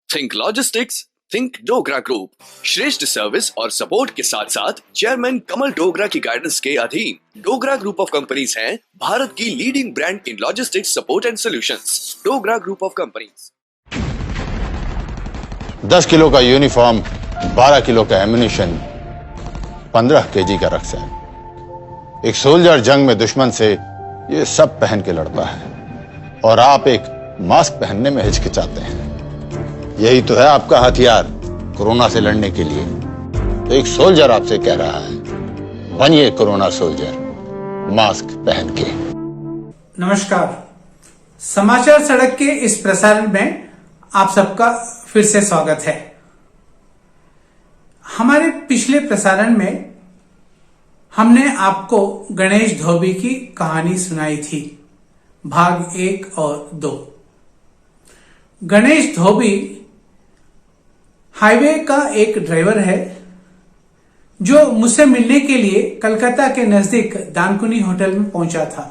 Think logistics, think Dogra group. श्रेष्ठ service और support के साथ साथ चेयरमैन कमल डोगरा की गाइडेंस के अधीन डोगरा ग्रुप ऑफ कंपनीज हैं भारत की leading brand in logistics support and solutions. Dogra group of companies. 10 kilo का यूनिफॉर्म, 12 किलो का एम्यूनिशन, 15 केजी का रक्सैन। एक सोल्जर जंग में दुश्मन से ये सब पहन के लड़ता है और आप एक मास्क पहनने में हिचकिचाते हैं। यही तो है आपका हथियार कोरोना से लड़ने के लिए। तो एक सोल्जर आपसे कह रहा है, बनिए कोरोना सोल्जर, मास्क पहन के। नमस्कार, समाचार सड़क के इस प्रसारण में आप सबका फिर से स्वागत है। हमारे पिछले प्रसारण में हमने आपको गणेश धोबी की कहानी सुनाई थी, भाग 1 और 2। गणेश धोबी हाईवे का एक ड्राइवर है जो मुझसे मिलने के लिए कलकत्ता के नजदीक दानकुनी होटल में पहुंचा था।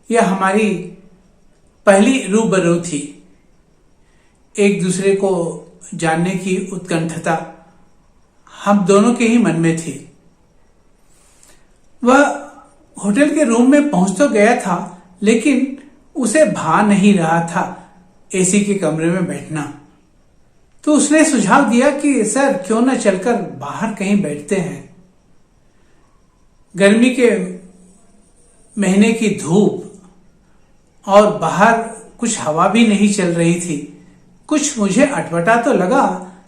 यह हमारी पहली रूबरू थी। एक दूसरे को जानने की उत्कंठता हम दोनों के ही मन में थी। वह होटल के रूम में पहुंच तो गया था, लेकिन उसे भा नहीं रहा था एसी के कमरे में बैठना। तो उसने सुझाव दिया कि सर क्यों न चलकर बाहर कहीं बैठते हैं। गर्मी के महीने की धूप और बाहर कुछ हवा भी नहीं चल रही थी। कुछ मुझे अटपटा तो लगा,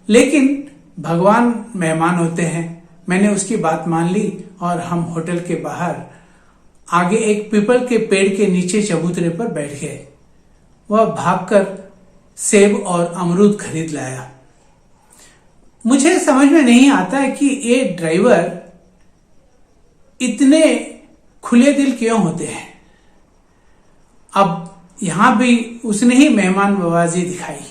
लेकिन भगवान मेहमान होते हैं। मैंने उसकी बात मान ली और हम होटल के बाहर आगे एक पीपल के पेड़ के नीचे चबूतरे पर बैठ गए। वह भागकर सेब और अमरूद खरीद लाया। मुझे समझ में नहीं आता है कि ये ड्राइवर इतने खुले दिल क्यों होते हैं। अब यहां भी उसने ही मेहमान नवाजी दिखाई।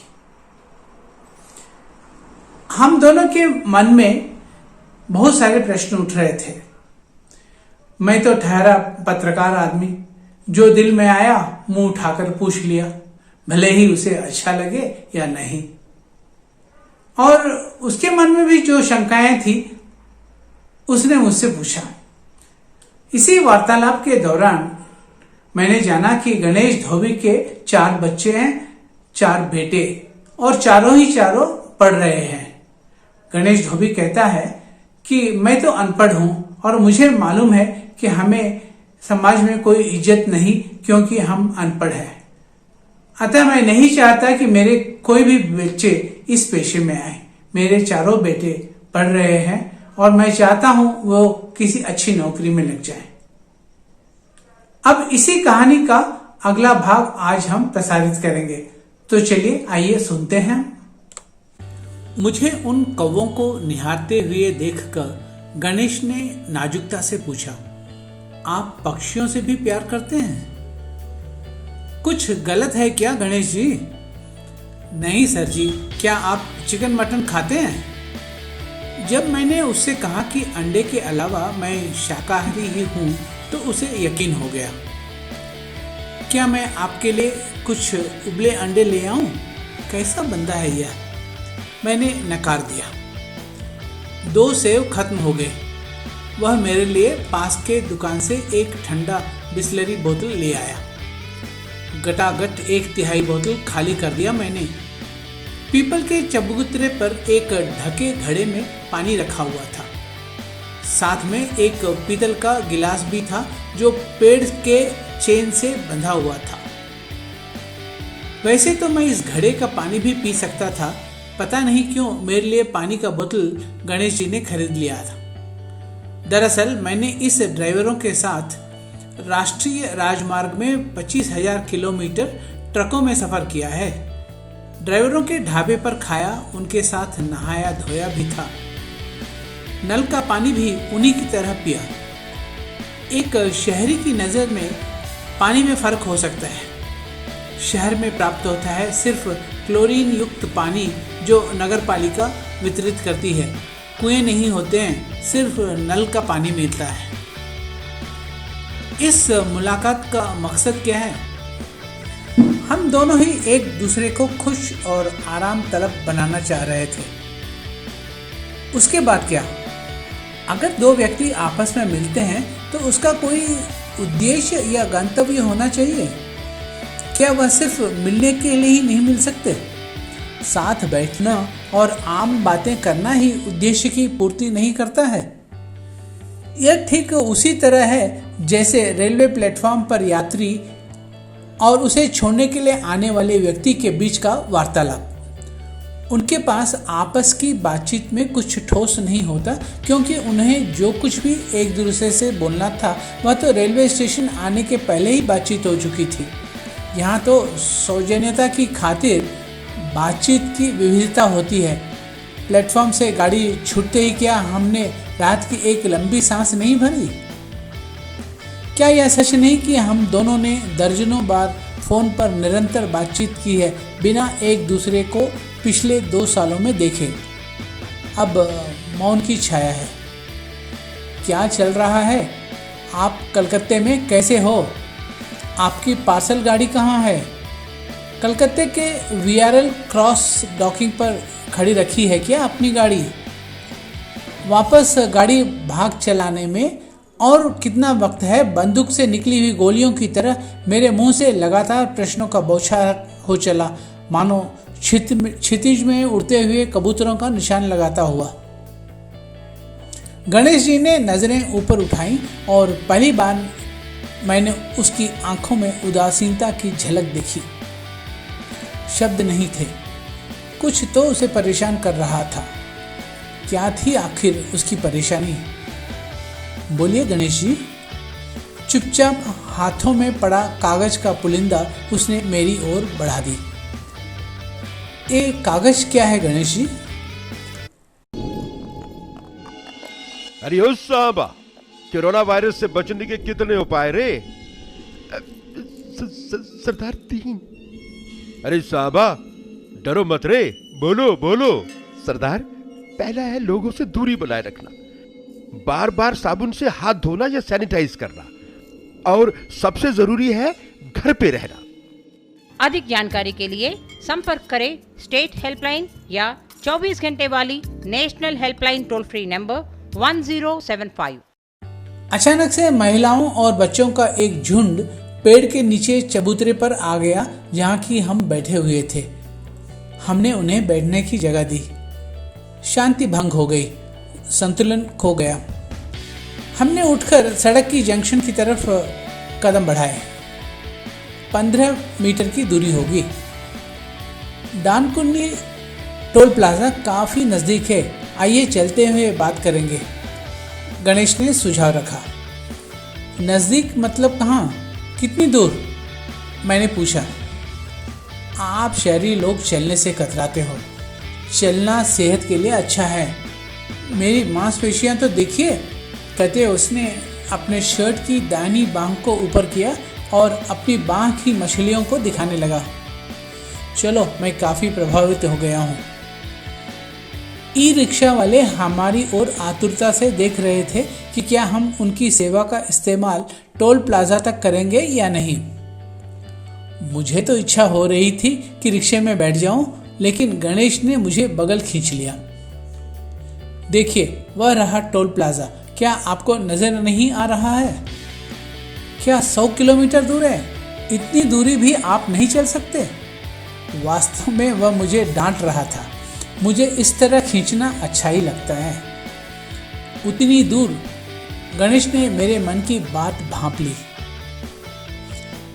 हम दोनों के मन में बहुत सारे प्रश्न उठ रहे थे। मैं तो ठहरा पत्रकार आदमी, जो दिल में आया मुंह उठाकर पूछ लिया, भले ही उसे अच्छा लगे या नहीं। और उसके मन में भी जो शंकाएं थी उसने मुझसे पूछा। इसी वार्तालाप के दौरान मैंने जाना कि गणेश धोबी के 4 बच्चे हैं, 4 बेटे, और चारों ही चारों पढ़ रहे हैं। गणेश धोबी कहता है कि मैं तो अनपढ़ हूं और मुझे मालूम है कि हमें समाज में कोई इज्जत नहीं, क्योंकि हम अनपढ़ हैं। अतः मैं नहीं चाहता कि मेरे कोई भी बच्चे इस पेशे में आए। मेरे चारों बेटे पढ़ रहे हैं और मैं चाहता हूं वो किसी अच्छी नौकरी में लग जाएं। अब इसी कहानी का अगला भाग आज हम प्रसारित करेंगे, तो चलिए आइए सुनते हैं। मुझे उन कौवों को निहारते हुए देखकर गणेश ने नाजुकता से पूछा, आप पक्षियों से भी प्यार करते हैं? कुछ गलत है क्या गणेश जी? नहीं सर जी, क्या आप चिकन मटन खाते हैं? जब मैंने उससे कहा कि अंडे के अलावा मैं शाकाहारी ही हूं, तो उसे यकीन हो गया। क्या मैं आपके लिए कुछ उबले अंडे ले आऊं? कैसा बंदा है यह। मैंने नकार दिया। 2 सेव खत्म हो गए। वह मेरे लिए पास के दुकान से एक ठंडा बिस्लरी बोतल ले आया। गटागट 1/3 बोतल खाली कर दिया मैंने। पीपल के चबूतरे पर एक ढके घड़े में पानी रखा हुआ था। साथ में एक पीतल का गिलास भी था जो पेड़ के चेन से बंधा हुआ था। वैसे तो मैं इस घड़े का पानी भी पी सकता था, पता नहीं क्यों मेरे लिए पानी का बोतल गणेश जी ने खरीद लिया था। दरअसल मैंने इस ड्राइवरों के साथ राष्ट्रीय राजमार्ग में 25,000 किलोमीटर ट्रकों में सफर किया है। ड्राइवरों के ढाबे पर खाया, उनके साथ नहाया धोया भी था। नल का पानी भी उन्हीं की तरह पिया। एक शहरी की नज़र में पानी में फर्क हो सकता है। शहर में प्राप्त होता है सिर्फ क्लोरीन युक्त पानी जो नगर पालिका वितरित करती है। कुएं नहीं होते हैं, सिर्फ नल का पानी मिलता है। इस मुलाकात का मकसद क्या है? हम दोनों ही एक दूसरे को खुश और आराम तलब बनाना चाह रहे थे। उसके बाद क्या? अगर दो व्यक्ति आपस में मिलते हैं तो उसका कोई उद्देश्य या गंतव्य होना चाहिए। क्या वह सिर्फ मिलने के लिए ही नहीं मिल सकते? साथ बैठना और आम बातें करना ही उद्देश्य की पूर्ति नहीं करता है? यह ठीक उसी तरह है जैसे रेलवे प्लेटफॉर्म पर यात्री और उसे छोड़ने के लिए आने वाले व्यक्ति के बीच का वार्तालाप। उनके पास आपस की बातचीत में कुछ ठोस नहीं होता, क्योंकि उन्हें जो कुछ भी एक दूसरे से बोलना था वह तो रेलवे स्टेशन आने के पहले ही बातचीत हो चुकी थी। यहाँ तो सौजन्यता की खातिर बातचीत की विविधता होती है। प्लेटफॉर्म से गाड़ी छूटते ही क्या हमने रात की एक लंबी सांस नहीं भरी? क्या यह सच नहीं कि हम दोनों ने दर्जनों बार फोन पर निरंतर बातचीत की है, बिना एक दूसरे को पिछले 2 सालों में देखे? अब मौन की छाया है। क्या चल रहा है? आप कलकत्ते में कैसे हो? आपकी पार्सल गाड़ी कहाँ है? कलकत्ते के VRL क्रॉस डॉकिंग पर खड़ी रखी है क्या अपनी गाड़ी? वापस गाड़ी भाग चलाने में और कितना वक्त है? बंदूक से निकली हुई गोलियों की तरह मेरे मुंह से लगातार प्रश्नों का बौछार हो चला, मानो क्षितिज में उड़ते हुए कबूतरों का निशान लगाता हुआ। गणेश जी ने नजरें ऊपर उठाईं और पहली बार मैंने उसकी आंखों में उदासीनता की झलक देखी। शब्द नहीं थे। कुछ तो उसे परेशान कर रहा था। क्या थी आखिर उसकी परेशानी? बोलिए गणेश जी। चुपचाप हाथों में पड़ा कागज का पुलिंदा उसने मेरी ओर बढ़ा दी। ये कागज क्या है गणेश जी? अरे ओ साहबा, कोरोना वायरस से बचने के कितने उपाय रे? सरदार 3। अरे साहबा, डरो मत रे, बोलो बोलो। सरदार, पहला है लोगों से दूरी बनाए रखना, बार बार साबुन से हाथ धोना या सैनिटाइज करना, और सबसे जरूरी है घर पे रहना। अधिक जानकारी के लिए संपर्क करें स्टेट हेल्पलाइन या 24 घंटे वाली national helpline toll free number 1075। अचानक से महिलाओं और बच्चों का एक झुंड पेड़ के नीचे चबूतरे पर आ गया जहाँ की हम बैठे हुए थे। हमने उन्हें बैठने की जगह दी। शांति भंग हो गई, संतुलन खो गया। हमने उठकर सड़क की जंक्शन की तरफ कदम बढ़ाए। 15 मीटर की दूरी होगी। डानकुनी टोल प्लाजा काफी नजदीक है, आइए चलते हुए बात करेंगे, गणेश ने सुझाव रखा। नजदीक मतलब कहाँ? कितनी दूर? मैंने पूछा। आप शहरी लोग चलने से कतराते हो। चलना सेहत के लिए अच्छा है। मेरी मांसपेशियां तो देखिए, कहते उसने अपने शर्ट की दाहिनी बांह को ऊपर किया और अपनी बांह की मछलियों को दिखाने लगा। चलो, मैं काफ़ी प्रभावित हो गया हूँ। ई रिक्शा वाले हमारी ओर आतुरता से देख रहे थे कि क्या हम उनकी सेवा का इस्तेमाल टोल प्लाजा तक करेंगे या नहीं। मुझे तो इच्छा हो रही थी कि रिक्शे में बैठ जाऊं, लेकिन गणेश ने मुझे बगल खींच लिया। देखिए, वह रहा टोल प्लाजा। क्या आपको नजर नहीं आ रहा है? क्या 100 किलोमीटर दूर है? इतनी दूरी भी आप नहीं चल सकते? वास्तव में वह मुझे डांट रहा था। मुझे इस तरह खींचना अच्छा ही लगता है। उतनी दूर? गणेश ने मेरे मन की बात भांप ली।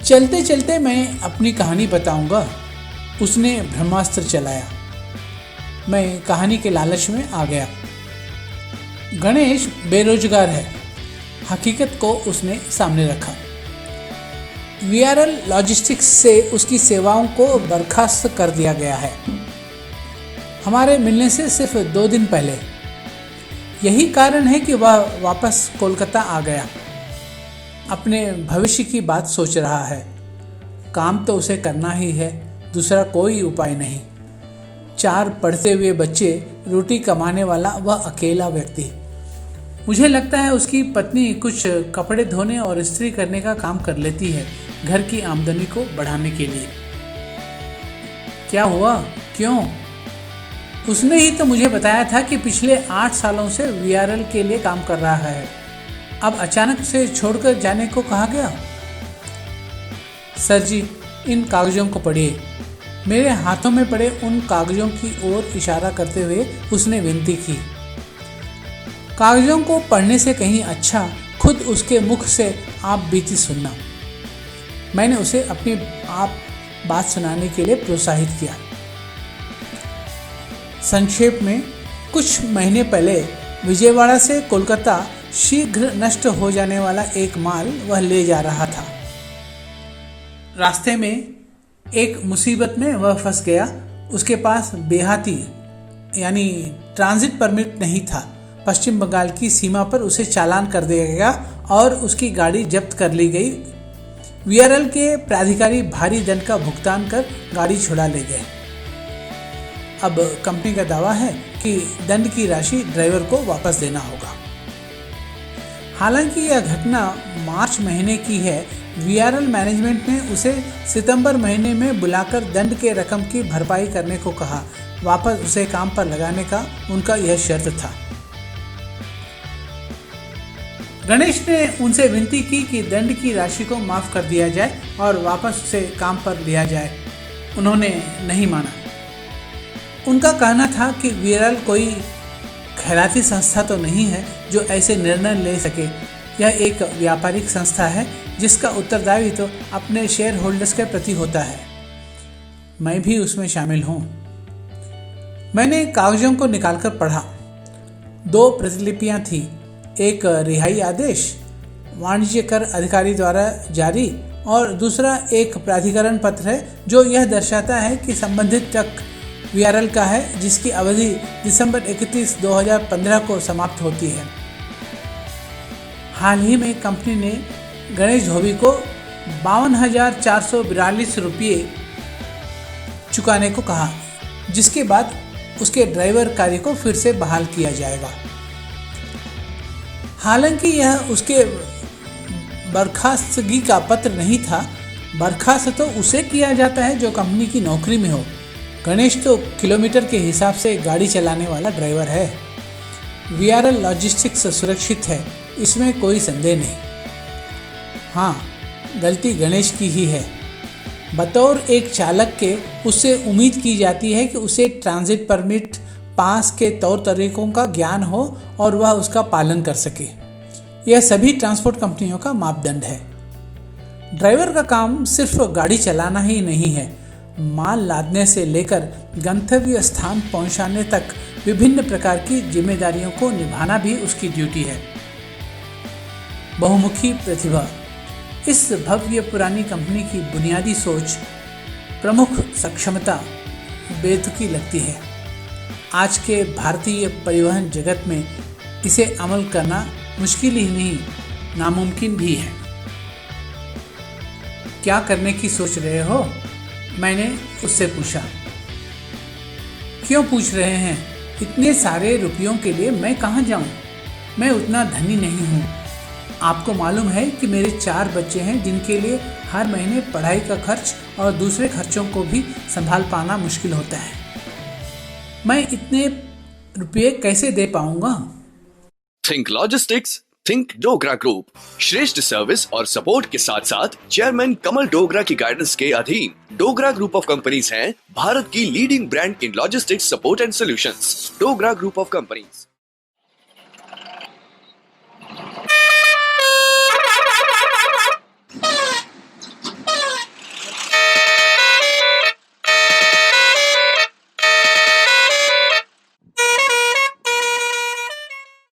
चलते चलते मैं अपनी कहानी बताऊंगा, उसने ब्रह्मास्त्र चलाया। मैं कहानी के लालच में आ गया। गणेश बेरोजगार है, हकीकत को उसने सामने रखा। VRL लॉजिस्टिक्स से उसकी सेवाओं को बर्खास्त कर दिया गया है, हमारे मिलने से सिर्फ 2 दिन पहले। यही कारण है कि वह वापस कोलकाता आ गया। अपने भविष्य की बात सोच रहा है। काम तो उसे करना ही है, दूसरा कोई उपाय नहीं। 4 पढ़ते हुए बच्चे, रोटी कमाने वाला वह अकेला व्यक्ति। मुझे लगता है उसकी पत्नी कुछ कपड़े धोने और इस्त्री करने का काम कर लेती है, घर की आमदनी को बढ़ाने के लिए। क्या हुआ, क्यों? उसने ही तो मुझे बताया था कि पिछले 8 सालों से वीआरएल के लिए काम कर रहा है, अब अचानक से छोड़कर जाने को कहा गया। सर जी, इन कागजों को पढ़िए। मेरे हाथों में पड़े उन कागजों की ओर इशारा करते हुए उसने विनती की। कागजों को पढ़ने से कहीं अच्छा खुद उसके मुख से आप बीती सुनना। मैंने उसे अपनी आप बात सुनाने के लिए प्रोत्साहित किया। संक्षेप में, कुछ महीने पहले विजयवाड़ा से कोलकाता शीघ्र नष्ट हो जाने वाला एक माल वह ले जा रहा था। रास्ते में एक मुसीबत में वह फंस गया। उसके पास बेहाती यानी ट्रांजिट परमिट नहीं था। पश्चिम बंगाल की सीमा पर उसे चालान कर दिया गया और उसकी गाड़ी जब्त कर ली गई। वीआरएल के प्राधिकारी भारी दंड का भुगतान कर गाड़ी छुड़ा ले गए। अब कंपनी का दावा है कि दंड की राशि ड्राइवर को वापस देना होगा। हालांकि यह घटना मार्च महीने की है। वीआरएल मैनेजमेंट ने उसे सितंबर महीने में बुलाकर दंड के रकम की भरपाई करने को कहा। वापस उसे काम पर लगाने का उनका यह शर्त था। गणेश ने उनसे विनती की कि दंड की राशि को माफ कर दिया जाए और वापस उसे काम पर लिया जाए। उन्होंने नहीं माना। उनका कहना था कि वीआरएल कोई खैराती संस्था तो नहीं है जो ऐसे निर्णय ले सके। यह एक व्यापारिक संस्था है जिसका उत्तरदायित्व तो अपने शेयर होल्डर्स के प्रति होता है। मैं भी उसमें शामिल हूँ। मैंने कागजों को निकालकर पढ़ा। 2 प्रतिलिपियां थी। एक रिहाई आदेश वाणिज्य कर अधिकारी द्वारा जारी और दूसरा एक प्राधिकरण पत्र है जो यह दर्शाता है कि संबंधित ट्रक वीआरएल का है, जिसकी अवधि दिसंबर 31, 2015 को समाप्त होती है। हाल ही में कंपनी ने गणेश धोबी को 52,442 रुपये चुकाने को कहा, जिसके बाद उसके ड्राइवर कार्य को फिर से बहाल किया जाएगा। हालांकि यह उसके बर्खास्तगी का पत्र नहीं था। बर्खास्त तो उसे किया जाता है जो कंपनी की नौकरी में हो। गणेश तो किलोमीटर के हिसाब से गाड़ी चलाने वाला ड्राइवर है। वीआरएल लॉजिस्टिक्स सुरक्षित है, इसमें कोई संदेह नहीं। हाँ, गलती गणेश की ही है। बतौर एक चालक के उससे उम्मीद की जाती है कि उसे ट्रांजिट परमिट पास के तौर तरीकों का ज्ञान हो और वह उसका पालन कर सके। यह सभी ट्रांसपोर्ट कंपनियों का मापदंड है। ड्राइवर का काम सिर्फ गाड़ी चलाना ही नहीं है, माल लादने से लेकर गंतव्य स्थान पहुंचाने तक विभिन्न प्रकार की जिम्मेदारियों को निभाना भी उसकी ड्यूटी है। बहुमुखी प्रतिभा, इस भव्य पुरानी कंपनी की बुनियादी सोच, प्रमुख सक्षमता बेतुकी लगती है। आज के भारतीय परिवहन जगत में इसे अमल करना मुश्किल ही नहीं, नामुमकिन भी है। क्या करने की सोच रहे हो? मैंने उससे पूछा। क्यों पूछ रहे हैं? इतने सारे रुपयों के लिए मैं कहाँ जाऊँ? मैं उतना धनी नहीं हूँ। आपको मालूम है कि मेरे 4 बच्चे हैं जिनके लिए हर महीने पढ़ाई का खर्च और दूसरे खर्चों को भी संभाल पाना मुश्किल होता है। मैं इतने रुपये कैसे दे पाऊंगा? Think logistics, think Dogra group. श्रेष्ठ सर्विस और सपोर्ट के साथ साथ चेयरमैन कमल डोगरा की गाइडेंस के अधीन डोगरा ग्रुप ऑफ कंपनीज हैं भारत की leading brand in logistics support and solutions. Dogra group of companies.